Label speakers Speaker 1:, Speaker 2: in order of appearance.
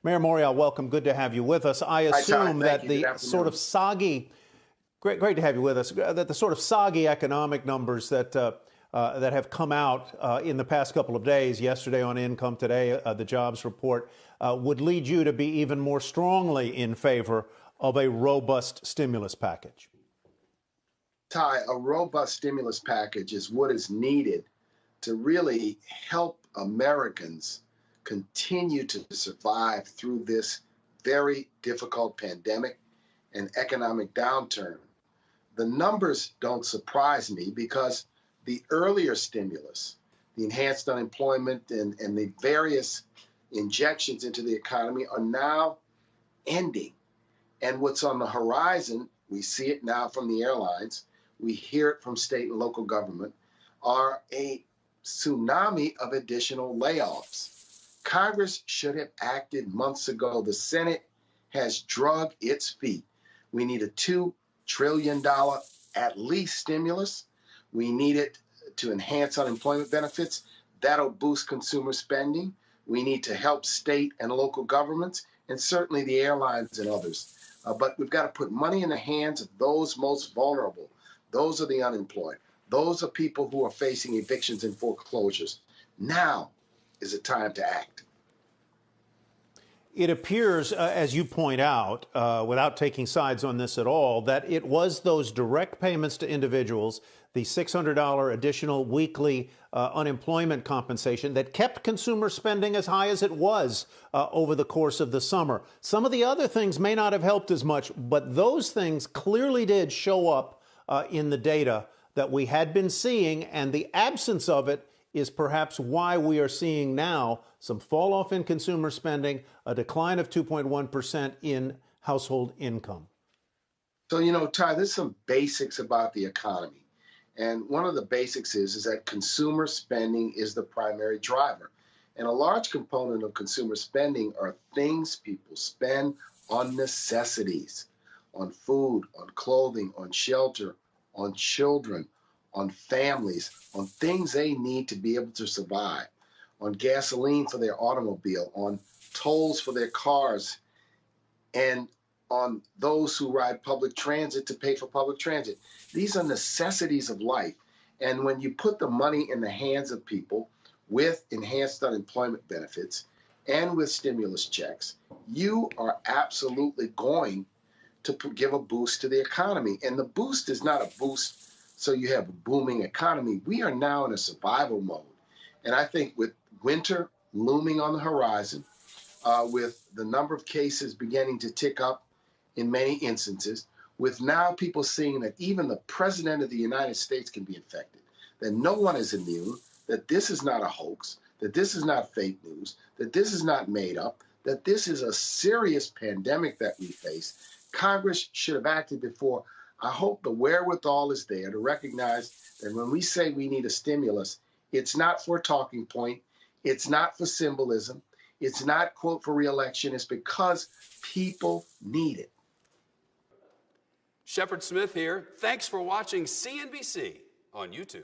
Speaker 1: Mayor Morial, welcome. Good to have you with us. I assume that the sort of soggy, great to have you with us, that the sort of soggy economic numbers that that have come out in the past couple of days, yesterday on income, today the jobs report, would lead you to be even more strongly in favor of a robust stimulus package.
Speaker 2: Ty, a robust stimulus package is what is needed to really help Americans continue to survive through this very difficult pandemic and economic downturn. The numbers don't surprise me because the earlier stimulus, the enhanced unemployment and the various injections into the economy are now ending. And what's on the horizon, we see it now from the airlines, we hear it from state and local government, are a tsunami of additional layoffs. Congress should have acted months ago. The Senate has drug its feet. We need a $2 trillion at least stimulus. We need it to enhance unemployment benefits. That'll boost consumer spending. We need to help state and local governments, and certainly the airlines and others. But we've got to put money in the hands of those most vulnerable. Those are the unemployed. Those are people who are facing evictions and foreclosures. Now is the time to act.
Speaker 1: It appears, as you point out, without taking sides on this at all, that it was those direct payments to individuals, the $600 additional weekly unemployment compensation, that kept consumer spending as high as it was over the course of the summer. Some of the other things may not have helped as much, but those things clearly did show up in the data that we had been seeing, and the absence of it is perhaps why we are seeing now some fall off in consumer spending, a decline of 2.1% in household income.
Speaker 2: So, you know, Ty, there's some basics about the economy. And one of the basics is that consumer spending is the primary driver. And a large component of consumer spending are things people spend on necessities, on food, on clothing, on shelter, on children, on families, on things they need to be able to survive, on gasoline for their automobile, on tolls for their cars, and on those who ride public transit to pay for public transit. These are necessities of life. And when you put the money in the hands of people with enhanced unemployment benefits and with stimulus checks, you are absolutely going to give a boost to the economy. And the boost is not a boost so you have a booming economy. We are now in a survival mode. And I think with winter looming on the horizon, with the number of cases beginning to tick up in many instances, with now people seeing that even the president of the United States can be infected, that no one is immune, that this is not a hoax, that this is not fake news, that this is not made up, that this is a serious pandemic that we face. Congress should have acted before. I hope the wherewithal is there to recognize that when we say we need a stimulus, it's not for a talking point. It's not for symbolism. It's not, quote, for re-election. It's because people need it.
Speaker 3: Shepard Smith here. Thanks for watching CNBC on YouTube.